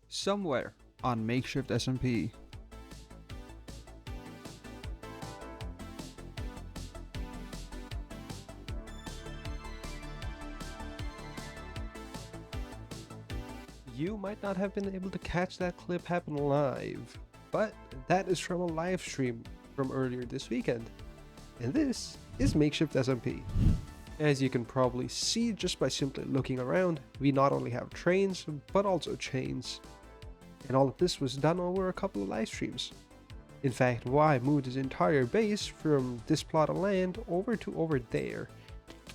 somewhere on MakeShift SMP. You might not have been able to catch that clip happen live, but that is from a live stream from earlier this weekend. And this is MakeShift SMP. As you can probably see just by simply looking around, we not only have trains, but also chains. And all of this was done over a couple of live streams. In fact, Y moved his entire base from this plot of land over to over there.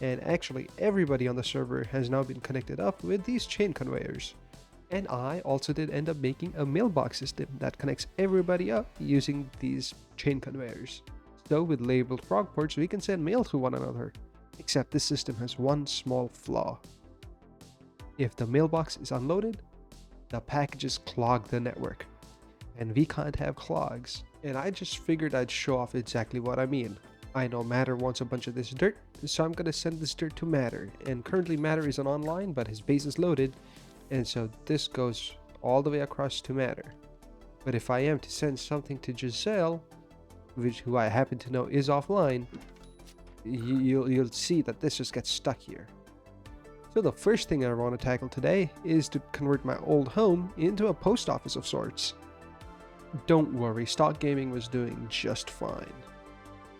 And actually everybody on the server has now been connected up with these chain conveyors. And I also did end up making a mailbox system that connects everybody up using these chain conveyors. So with labeled frog ports, we can send mail to one another. Except this system has one small flaw. If the mailbox is unloaded, the packages clog the network. And we can't have clogs. And I just figured I'd show off exactly what I mean. I know Matter wants a bunch of this dirt, so I'm gonna send this dirt to Matter. And currently Matter isn't online, but his base is loaded. And so this goes all the way across to Matter. But if I am to send something to Giselle, who I happen to know is offline, you'll see that this just gets stuck here. So the first thing I want to tackle today is to convert my old home into a post office of sorts. Don't worry, stock gaming was doing just fine.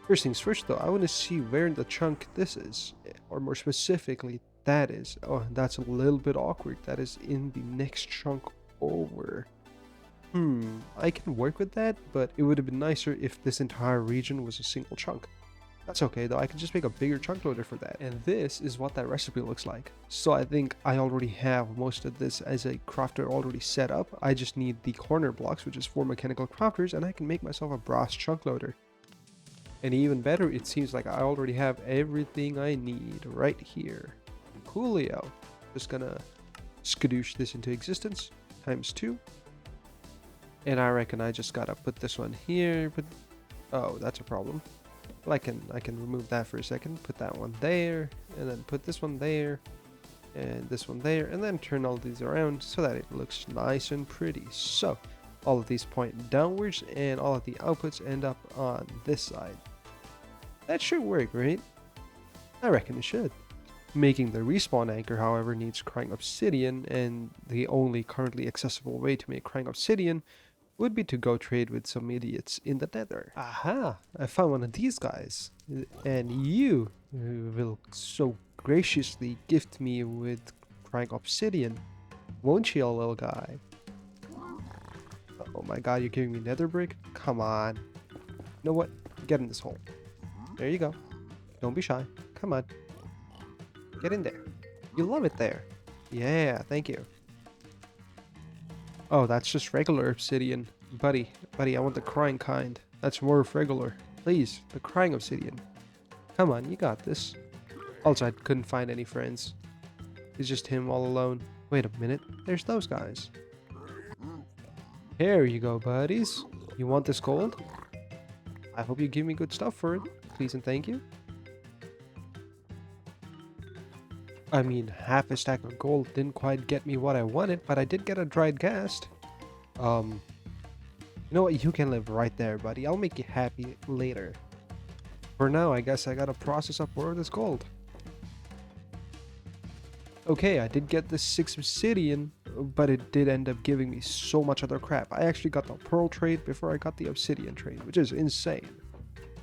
First things first though, I want to see where in the chunk this is, or more specifically, that is. Oh, that's a little bit awkward. That is in the next chunk over. I can work with that, but it would have been nicer if this entire region was a single chunk. That's okay though, I can just make a bigger chunk loader for that. And this is what that recipe looks like. So I think I already have most of this as a crafter already set up. I just need the corner blocks, which is 4 mechanical crafters, and I can make myself a brass chunk loader. And even better, it seems like I already have everything I need right here. Coolio. Just gonna skadoosh this into existence, ×2. And I reckon I just gotta put this one here, but oh, that's a problem. Well, I can remove that for a second, put that one there, and then put this one there, and this one there, and then turn all these around so that it looks nice and pretty. So all of these point downwards, and all of the outputs end up on this side. That should work, right? I reckon it should. Making the respawn anchor, however, needs crying obsidian, and the only currently accessible way to make crying obsidian would be to go trade with some idiots in the nether. Aha! I found one of these guys. And you will so graciously gift me with crying obsidian, won't you, little guy? Oh my god, you're giving me nether brick? Come on. You know what? Get in this hole. There you go. Don't be shy. Come on. Get in there. You love it there. Yeah, thank you. Oh, that's just regular obsidian. Buddy, I want the crying kind. That's more regular. Please, the crying obsidian. Come on, you got this. Also, I couldn't find any friends. It's just him all alone. Wait a minute, there's those guys. Here you go, buddies. You want this gold? I hope you give me good stuff for it. Please and thank you. I mean, half a stack of gold didn't quite get me what I wanted, but I did get a dried ghast. You know what? You can live right there, buddy. I'll make you happy later. For now, I guess I gotta process up more of this gold. Okay, I did get this 6 obsidian, but it did end up giving me so much other crap. I actually got the pearl trade before I got the obsidian trade, which is insane.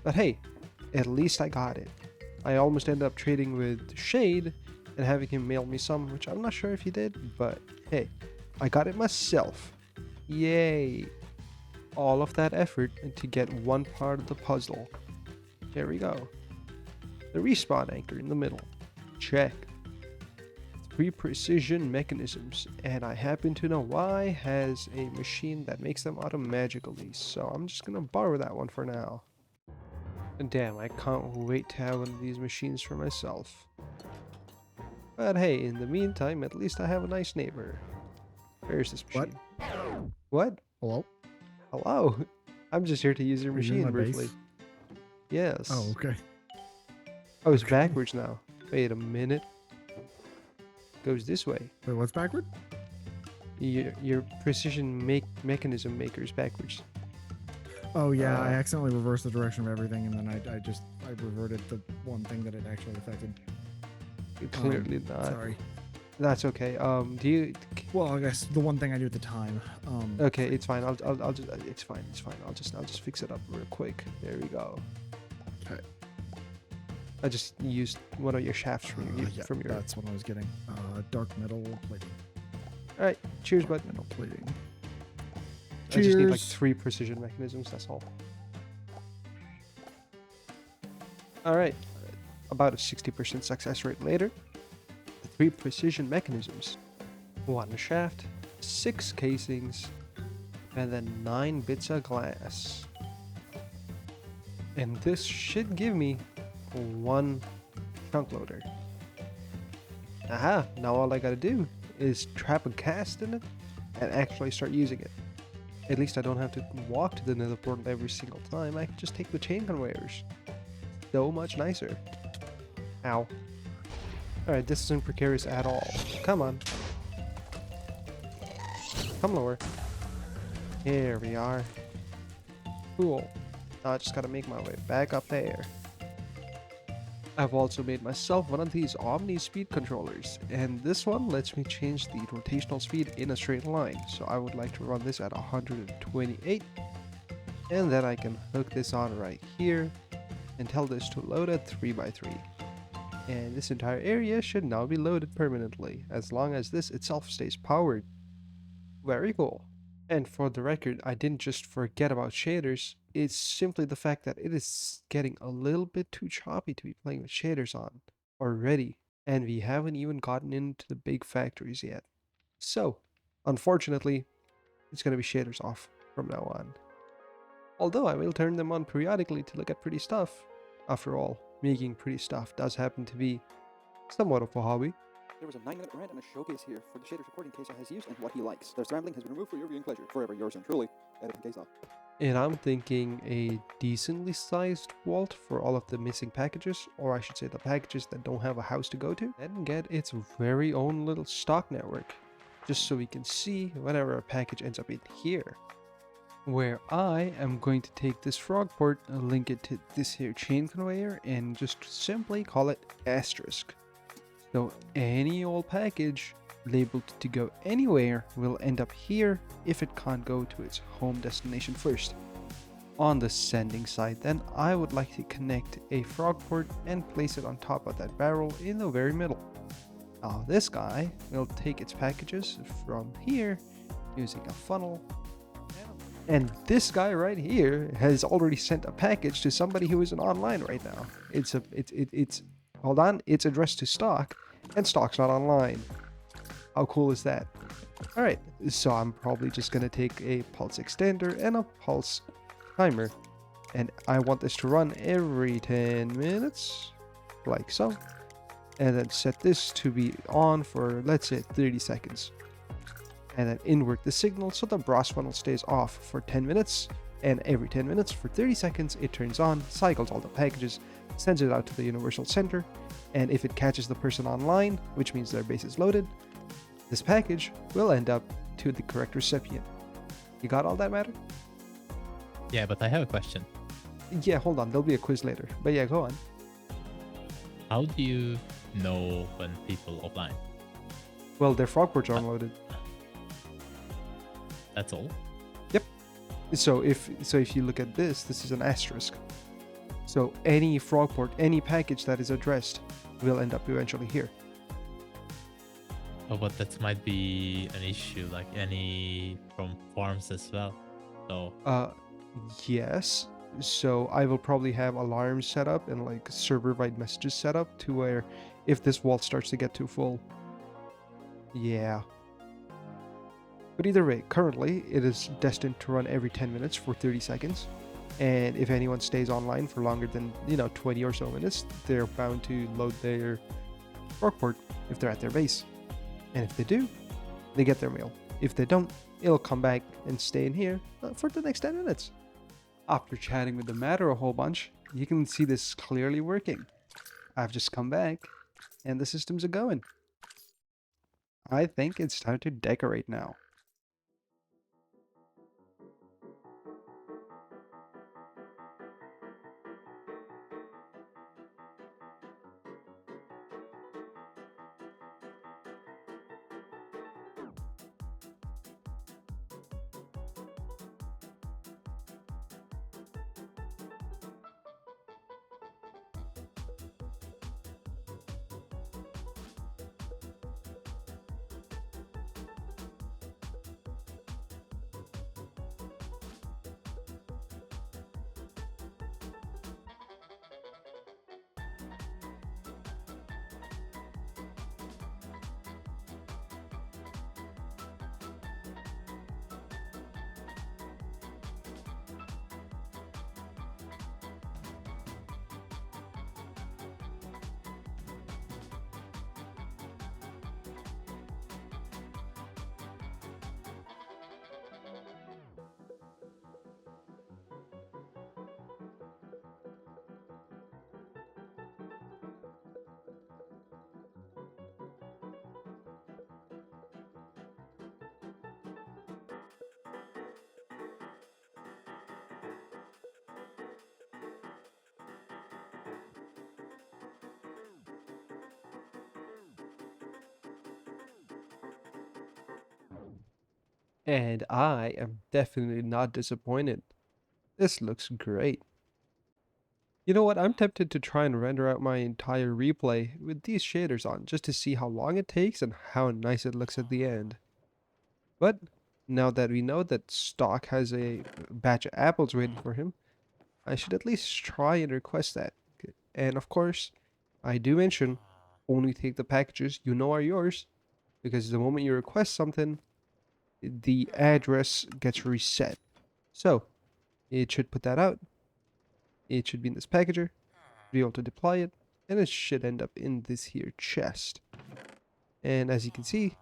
But hey, at least I got it. I almost ended up trading with Shade and having him mail me some, which I'm not sure if he did, but hey, I got it myself. Yay! All of that effort to get one part of the puzzle. There we go. The respawn anchor in the middle. Check. 3 precision mechanisms, and I happen to know Y has a machine that makes them auto-magically, so I'm just gonna borrow that one for now. And damn, I can't wait to have one of these machines for myself. But hey, in the meantime, at least I have a nice neighbor. Where's this machine? What? Hello? Hello? I'm just here to use your Are you in machine my briefly. base? Yes. Oh, okay. Oh, it's Okay. backwards now. Wait a minute. Goes this way. Wait, what's backward? your precision mechanism makers backwards. Oh yeah, I Uh, accidentally reversed the direction of everything, and then I reverted the one thing that it actually affected. Clearly not. Sorry. That's okay. Do you? Well, I guess the one thing I do at the time. Okay, it's fine. I'll just. It's fine. It's fine. I'll just fix it up real quick. There we go. Okay. I just used one of your shafts Yeah, from your. that's what I was getting. Dark metal plating. All right. Cheers, Dark bud. metal plating. I just need like Cheers. 3 precision mechanisms. That's all. All right. About a 60% success rate later, the 3 precision mechanisms, 1 shaft, 6 casings, and then 9 bits of glass. And this should give me 1 chunk loader. Aha! Now all I gotta do is trap a cast in it and actually start using it. At least I don't have to walk to the nether portal every single time. I can just take the chain conveyors. So much nicer. Ow. Alright, this isn't precarious at all. Come on. Come lower. Here we are. Cool. Now I just gotta make my way back up there. I've also made myself one of these Omni speed controllers, and this one lets me change the rotational speed in a straight line. So I would like to run this at 128, and then I can hook this on right here and tell this to load at 3x3. And this entire area should now be loaded permanently, as long as this itself stays powered. Very cool. And for the record, I didn't just forget about shaders, it's simply the fact that it is getting a little bit too choppy to be playing with shaders on already, and we haven't even gotten into the big factories yet. So, unfortunately, it's going to be shaders off from now on. Although I will turn them on periodically to look at pretty stuff. After all, making pretty stuff does happen to be somewhat of a hobby. There was a 9-minute rant and a showcase here for the shaders recording Queso has used and what he likes. Their rambling has been removed for your viewing pleasure. Forever yours and truly, editing Queso. And I'm thinking a decently sized vault for all of the missing packages, or I should say the packages that don't have a house to go to, and get its very own little stock network, just so we can see whenever a package ends up in here. Where I am going to take this frog port and link it to this here chain conveyor and just simply call it asterisk. So any old package labeled to go anywhere will end up here if it can't go to its home destination first. On the sending side then, I would like to connect a frog port and place it on top of that barrel in the very middle. Now this guy will take its packages from here using a funnel. And this guy right here has already sent a package to somebody who isn't online right now. Hold on, it's addressed to stock, and stock's not online. How cool is that? Alright, so I'm probably just gonna take a pulse extender and a pulse timer, and I want this to run every 10 minutes, like so, and then set this to be on for, let's say, 30 seconds. And then invert the signal so the brass funnel stays off for 10 minutes, and every 10 minutes for 30 seconds it turns on, cycles all the packages, sends it out to the universal center, and if it catches the person online, which means their base is loaded, this package will end up to the correct recipient. You got all that matter? Yeah, but I have a question. Yeah, hold on, there'll be a quiz later. But yeah, go on. How do you know when people offline? Well, their frog ports are unloaded. That's all? So if you look at this is an asterisk. So any frog port, any package that is addressed will end up eventually here. Oh, but that might be an issue, like any from farms as well. So Yes. So I will probably have alarms set up and like server-wide messages set up to where if this vault starts to get too full. Yeah. But either way, currently it is destined to run every 10 minutes for 30 seconds. And if anyone stays online for longer than, 20 or so minutes, they're bound to load their frog port if they're at their base. And if they do, they get their mail. If they don't, it'll come back and stay in here for the next 10 minutes. After chatting with the matter a whole bunch, you can see this clearly working. I've just come back, and the systems are going. I think it's time to decorate now. And I am definitely not disappointed. This looks great. You know what? I'm tempted to try and render out my entire replay with these shaders on just to see how long it takes and how nice it looks at the end. But now that we know that Stock has a batch of apples waiting for him, I should at least try and request that. And of course, I do mention only take the packages you know are yours, because the moment you request something, the address gets reset. So it should put that out. It should be in this packager, be able to deploy it, and it should end up in this here chest. And as you can see,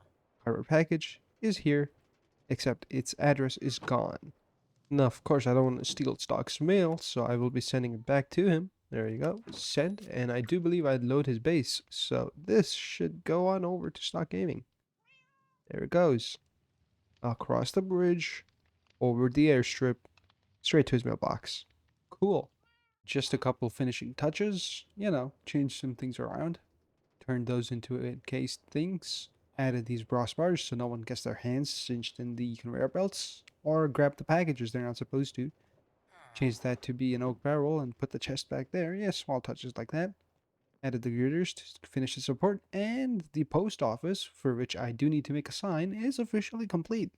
our package is here, except its address is gone. Now, of course, I don't want to steal Stock's mail, so I will be sending it back to him. There you go, send, and I do believe I'd load his base, so this should go on over to Stock Gaming. There it goes. Across the bridge, over the airstrip, straight to his mailbox. Cool. Just a couple finishing touches, you know, change some things around. Turned those into encased things. Added these brass bars so no one gets their hands cinched in the conveyor belts or grab the packages they're not supposed to. Changed that to be an oak barrel and put the chest back there. Yeah, small touches like that. Added the girders to finish the support, and the post office, for which I do need to make a sign, is officially complete.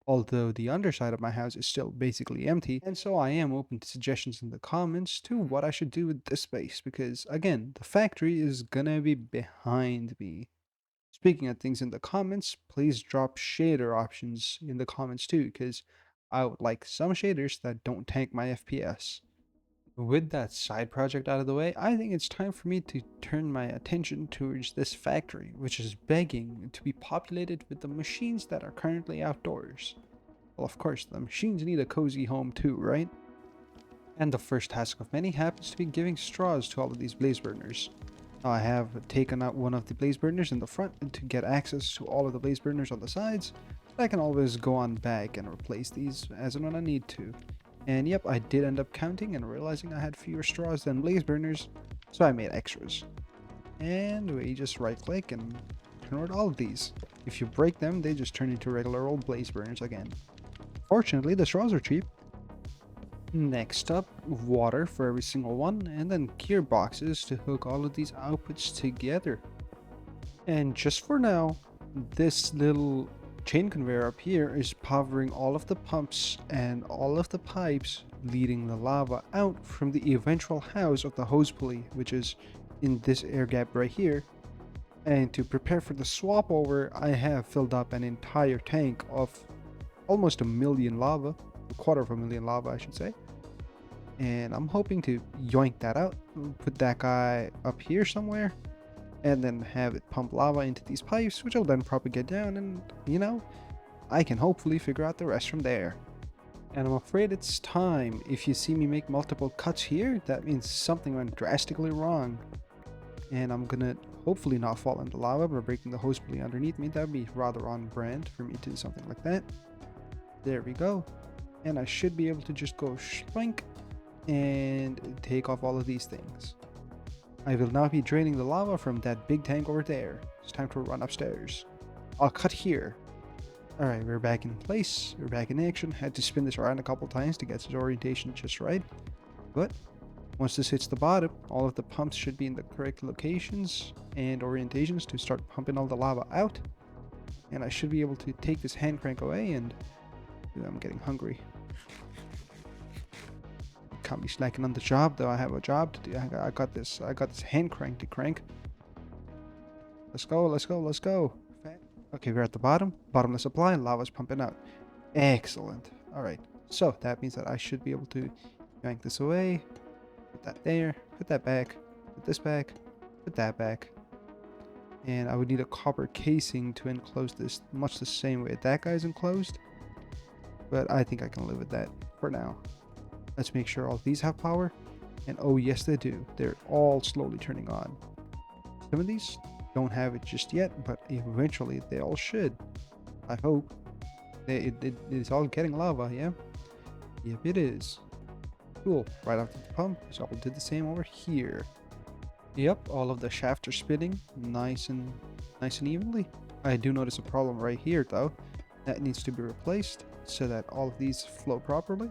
Although the underside of my house is still basically empty, and so I am open to suggestions in the comments to what I should do with this space, because again, the factory is gonna be behind me. Speaking of things in the comments, please drop shader options in the comments too, because I would like some shaders that don't tank my FPS. With that side project out of the way, I think it's time for me to turn my attention towards this factory, which is begging to be populated with the machines that are currently outdoors. Well, of course, the machines need a cozy home too, right? And the first task of many happens to be giving straws to all of these blaze burners. Now I have taken out one of the blaze burners in the front to get access to all of the blaze burners on the sides, but I can always go on back and replace these as and when I need to. And yep, I did end up counting and realizing I had fewer straws than blaze burners, so I made extras. And we just right click and convert all of these. If you break them, they just turn into regular old blaze burners again. Fortunately, the straws are cheap. Next up, water for every single one, and then gearboxes to hook all of these outputs together. And just for now, this little chain conveyor up here is powering all of the pumps and all of the pipes leading the lava out from the eventual house of the hose pulley, which is in this air gap right here. And to prepare for the swap over, I have filled up an entire tank of almost 1 million lava, 250,000 lava I should say. And I'm hoping to yoink that out, put that guy up here somewhere, and then have it pump lava into these pipes, which will then propagate down, and you know, I can hopefully figure out the rest from there. And I'm afraid it's time. If you see me make multiple cuts here, that means something went drastically wrong. And I'm gonna hopefully not fall into lava by breaking the hose pulley underneath me. That would be rather on brand for me to do something like that. There we go. And I should be able to just go shrink and take off all of these things. I will now be draining the lava from that big tank over there. It's time to run upstairs. I'll cut here. Alright, we're back in place. We're back in action. Had to spin this around a couple times to get its orientation just right. But once this hits the bottom, all of the pumps should be in the correct locations and orientations to start pumping all the lava out. And I should be able to take this hand crank away and... I'm getting hungry. Can't be slacking on the job though. I have a job to do. I got this hand crank to crank. Let's go, let's go, let's go. Okay, we're at the bottom. Bottomless supply, lava's pumping out. Excellent. Alright, so that means that I should be able to yank this away. Put that there, put that back, put this back, put that back. And I would need a copper casing to enclose this much the same way that guy's enclosed. But I think I can live with that for now. Let's make sure all these have power. And oh yes they do. They're all slowly turning on. Some of these don't have it just yet, but eventually they all should. I hope. It's all getting lava, yeah? Yep, it is. Cool. Right after the pump, so I'll do the same over here. Yep, all of the shafts are spinning nice and evenly. I do notice a problem right here though. That needs to be replaced so that all of these flow properly.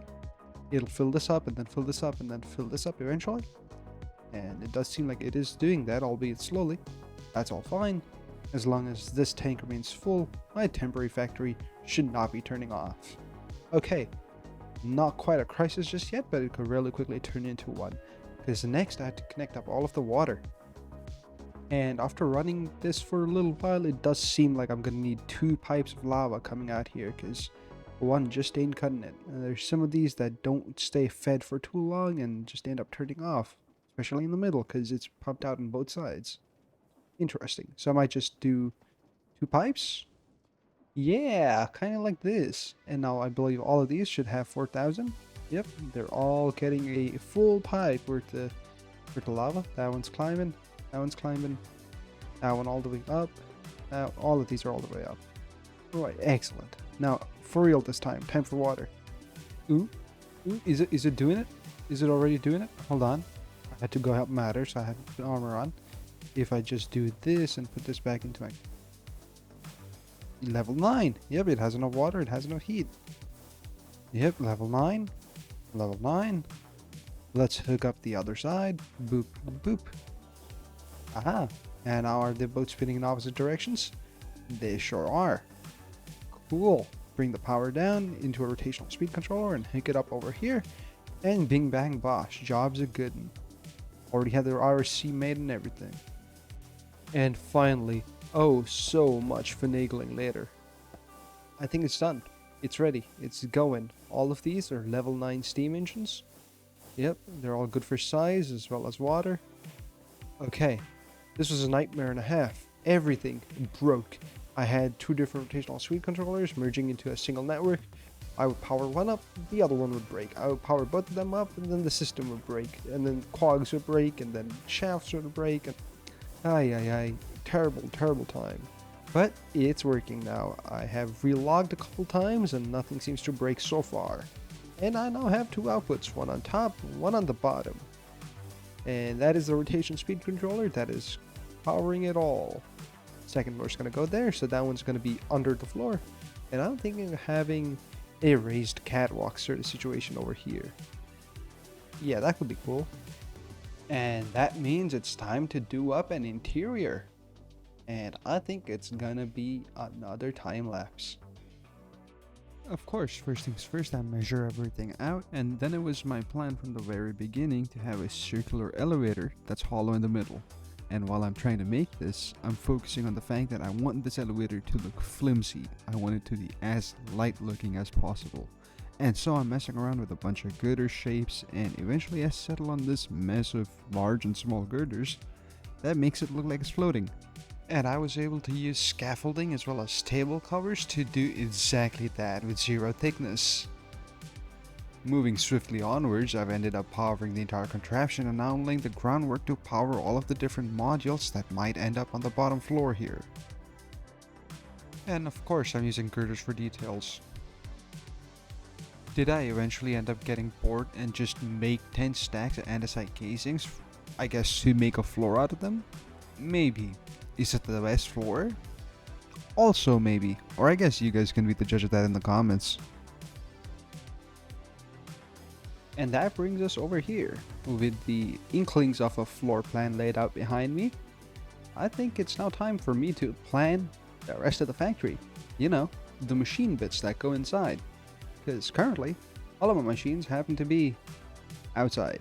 It'll fill this up and then fill this up and then fill this up eventually. And it does seem like it is doing that, albeit slowly. That's all fine. As long as this tank remains full, my temporary factory should not be turning off. Okay, not quite a crisis just yet, but it could really quickly turn into one. Because next I have to connect up all of the water. And after running this for a little while, it does seem like I'm gonna need 2 pipes of lava coming out here, because one just ain't cutting it. And there's some of these that don't stay fed for too long and just end up turning off, especially in the middle, because it's pumped out on both sides. Interesting. So I might just do 2 pipes. Yeah, kind of like this. And now I believe all of these should have 4,000. Yep, they're all getting a full pipe worth the lava. That one's climbing. That one's climbing. That one all the way up. All of these are all the way up. Alright, excellent. Now, for real this time. Time for water. Ooh. Ooh, is it doing it? Is it already doing it? Hold on. I had to go help Matter, so I had to put armor on. If I just do this and put this back into my... Level 9. Yep, it has enough water. It has enough heat. Yep, level 9. Level 9. Let's hook up the other side. Boop, boop. Aha. And now are the boats spinning in opposite directions? They sure are. Cool. Bring the power down into a rotational speed controller and hook it up over here. And bing bang bosh. Job's a good one. Already had their RC made and everything. And finally, oh, so much finagling later. I think it's done. It's ready. It's going. All of these are level 9 steam engines. Yep, they're all good for size as well as water. Okay, this was a nightmare and a half. Everything broke. I had 2 different rotational speed controllers merging into a single network. I would power one up, the other one would break. I would power both of them up, and then the system would break. And then cogs would break, and then shafts would break. And ay. Terrible, terrible time. But it's working now. I have relogged a couple times, and nothing seems to break so far. And I now have 2 outputs, one on top, one on the bottom. And that is the rotation speed controller that is powering it all. Second floor is going to go there, so that one's going to be under the floor. And I'm thinking of having a raised catwalk sort of situation over here. Yeah, that could be cool. And that means it's time to do up an interior. And I think it's gonna be another time lapse. Of course, first things first, I measure everything out, and then it was my plan from the very beginning to have a circular elevator that's hollow in the middle. And while I'm trying to make this, I'm focusing on the fact that I want this elevator to look flimsy. I want it to be as light looking as possible. And so I'm messing around with a bunch of girder shapes, and eventually I settle on this mess of large and small girders that makes it look like it's floating. And I was able to use scaffolding as well as table covers to do exactly that with 0 thickness. Moving swiftly onwards, I've ended up powering the entire contraption and now laying the groundwork to power all of the different modules that might end up on the bottom floor here. And of course I'm using girders for details. Did I eventually end up getting bored and just make 10 stacks of andesite casings, I guess to make a floor out of them? Maybe. Is it the best floor? Also maybe, or I guess you guys can be the judge of that in the comments. And that brings us over here, with the inklings of a floor plan laid out behind me. I think it's now time for me to plan the rest of the factory. You know, the machine bits that go inside. Because currently, all of my machines happen to be outside.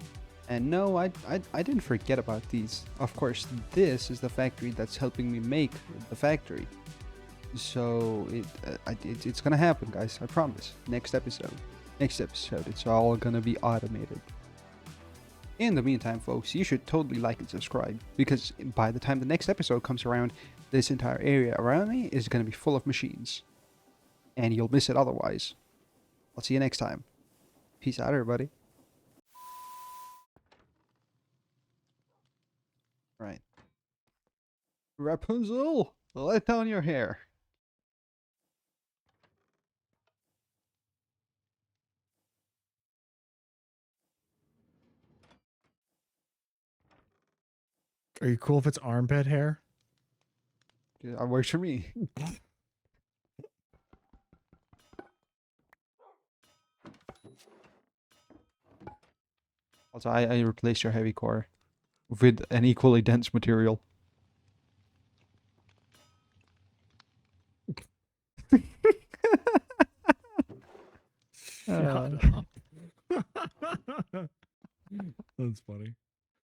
And no, I didn't forget about these. Of course, this is the factory that's helping me make the factory. So it's gonna happen, guys. I promise. Next episode, it's all gonna be automated. In the meantime, folks, you should totally like and subscribe, because by the time the next episode comes around, this entire area around me is gonna be full of machines, and you'll miss it otherwise. I'll see you next time. Peace out, everybody. Right. Rapunzel, let down your hair. Are you cool if it's armpit hair? Yeah, that works for me. Also, I replaced your heavy core with an equally dense material. Shut up. That's funny.